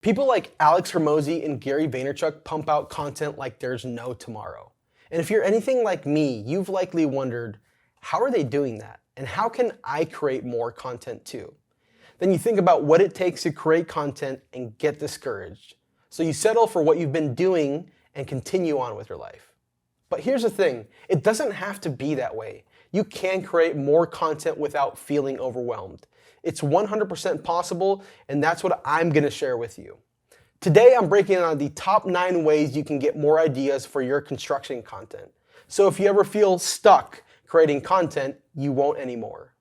People like Alex Hormozi and Gary Vaynerchuk pump out content like there's no tomorrow. And if you're anything like me, you've likely wondered, how are they doing that? And how can I create more content too? Then you think about what it takes to create content and get discouraged. So you settle for what you've been doing and continue on with your life. But here's the thing, it doesn't have to be that way. You can create more content without feeling overwhelmed. It's 100% possible, and that's what I'm gonna share with you. Today, I'm breaking down the top 9 ways you can get more ideas for your construction content. So if you ever feel stuck creating content, you won't anymore.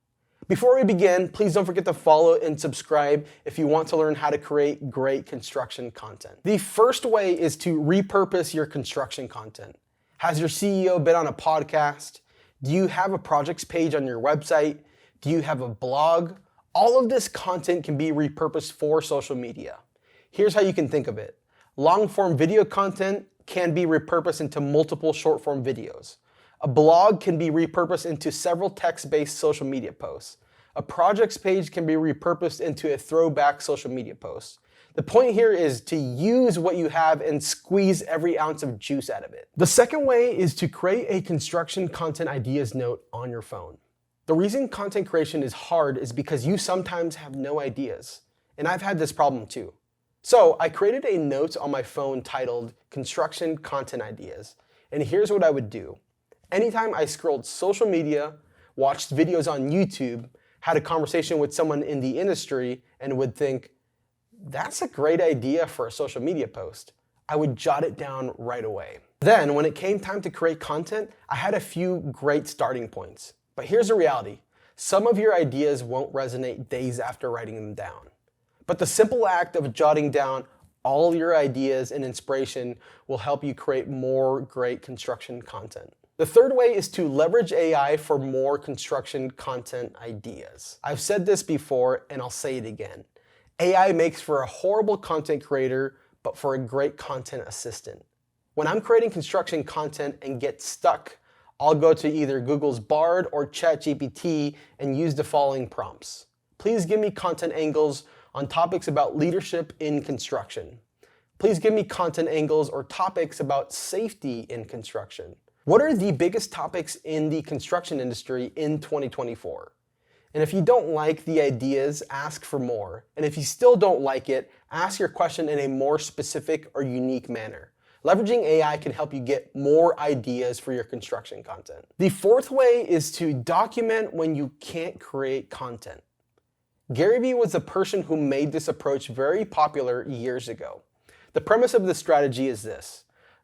Before we begin, please don't forget to follow and subscribe if you want to learn how to create great construction content. The first way is to repurpose your construction content. Has your CEO been on a podcast? Do you have a projects page on your website? Do you have a blog? All of this content can be repurposed for social media. Here's how you can think of it. Long-form video content can be repurposed into multiple short-form videos. A blog can be repurposed into several text-based social media posts. A projects page can be repurposed into a throwback social media post. The point here is to use what you have and squeeze every ounce of juice out of it. The second way is to create a construction content ideas note on your phone. The reason content creation is hard is because you sometimes have no ideas. And I've had this problem too. So I created a note on my phone titled Construction Content Ideas. And here's what I would do. Anytime I scrolled social media, watched videos on YouTube, had a conversation with someone in the industry, and would think, that's a great idea for a social media post, I would jot it down right away. Then, when it came time to create content, I had a few great starting points. But here's the reality. Some of your ideas won't resonate days after writing them down. But the simple act of jotting down all your ideas and inspiration will help you create more great construction content. The third way is to leverage AI for more construction content ideas. I've said this before and I'll say it again. AI makes for a horrible content creator, but for a great content assistant. When I'm creating construction content and get stuck, I'll go to either Google's Bard or ChatGPT and use the following prompts. Please give me content angles on topics about leadership in construction. Please give me content angles or topics about safety in construction. What are the biggest topics in the construction industry in 2024? And if you don't like the ideas, ask for more. And if you still don't like it, ask your question in a more specific or unique manner. Leveraging AI can help you get more ideas for your construction content. The fourth way is to document when you can't create content. Gary Vee was the person who made this approach very popular years ago. The premise of this strategy is this.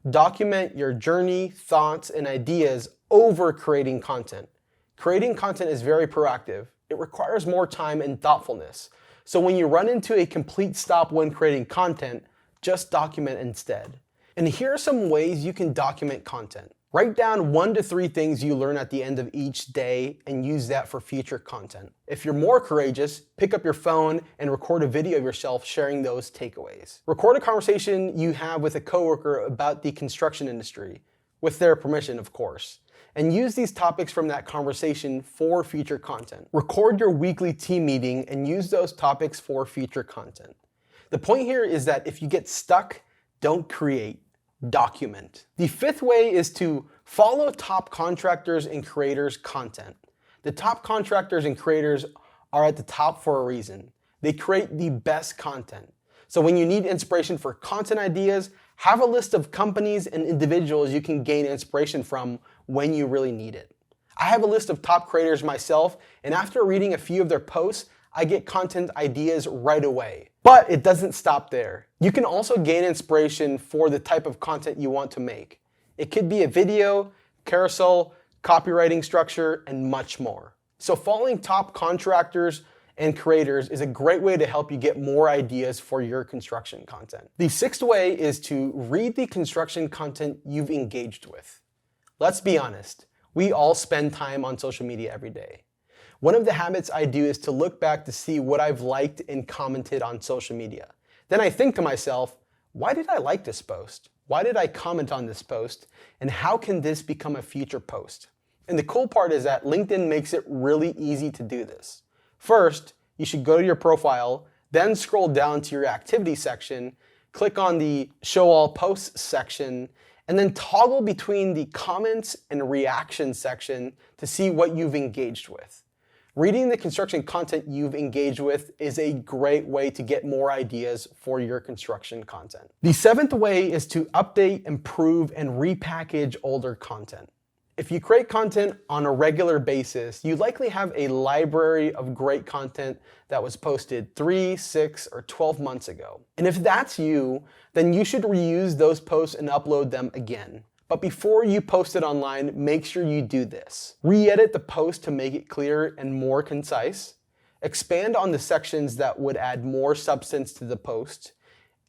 Document your journey, thoughts, and ideas over creating content. Creating content is very proactive. It requires more time and thoughtfulness. So when you run into a complete stop when creating content, just document instead. And here are some ways you can document content. Write down 1 to 3 things you learn at the end of each day and use that for future content. If you're more courageous, pick up your phone and record a video of yourself sharing those takeaways. Record a conversation you have with a coworker about the construction industry, with their permission, of course, and use these topics from that conversation for future content. Record your weekly team meeting and use those topics for future content. The point here is that if you get stuck, don't create. Document. The fifth way is to follow top contractors and creators' content. The top contractors and creators are at the top for a reason. They create the best content. So when you need inspiration for content ideas, have a list of companies and individuals you can gain inspiration from when you really need it. I have a list of top creators myself, and after reading a few of their posts, I get content ideas right away. But it doesn't stop there. You can also gain inspiration for the type of content you want to make. It could be a video, carousel, copywriting structure, and much more. So following top contractors and creators is a great way to help you get more ideas for your construction content. The sixth way is to read the construction content you've engaged with. Let's be honest, we all spend time on social media every day. One of the habits I do is to look back to see what I've liked and commented on social media. Then I think to myself, why did I like this post? Why did I comment on this post? And how can this become a future post? And the cool part is that LinkedIn makes it really easy to do this. First, you should go to your profile, Then scroll down to your activity section, click on the Show All Posts section, and then toggle between the comments and reactions section to see what you've engaged with. Reading the construction content you've engaged with is a great way to get more ideas for your construction content. The seventh way is to update, improve, and repackage older content. If you create content on a regular basis, you likely have a library of great content that was posted 3, 6, or 12 months ago. And if that's you, then you should reuse those posts and upload them again. But before you post it online, make sure you do this. Re-edit the post to make it clearer and more concise. Expand on the sections that would add more substance to the post.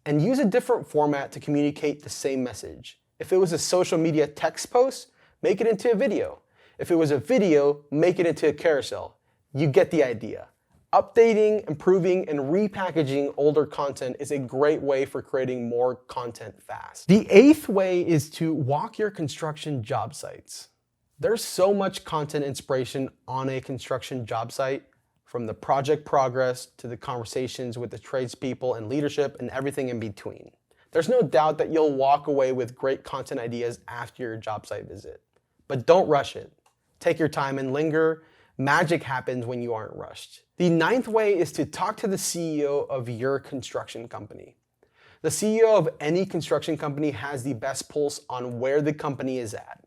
And use a different format to communicate the same message. If it was a social media text post, make it into a video. If it was a video, make it into a carousel. You get the idea. Updating, improving, and repackaging older content is a great way for creating more content fast. The eighth way is to walk your construction job sites. There's so much content inspiration on a construction job site, from the project progress to the conversations with the tradespeople and leadership and everything in between. There's no doubt that you'll walk away with great content ideas after your job site visit. But don't rush it. Take your time and linger. Magic happens when you aren't rushed. The ninth way is to talk to the CEO of your construction company. The CEO of any construction company has the best pulse on where the company is at.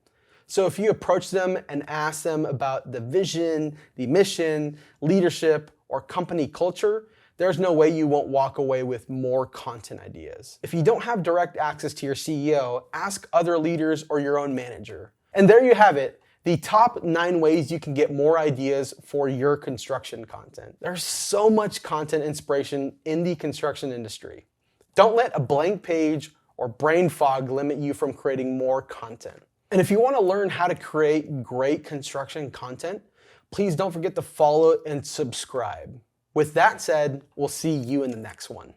So if you approach them and ask them about the vision, the mission, leadership, or company culture, there's no way you won't walk away with more content ideas. If you don't have direct access to your CEO, ask other leaders or your own manager. And there you have it. The top 9 ways you can get more ideas for your construction content. There's so much content inspiration in the construction industry. Don't let a blank page or brain fog limit you from creating more content. And if you want to learn how to create great construction content, please don't forget to follow and subscribe. With that said, we'll see you in the next one.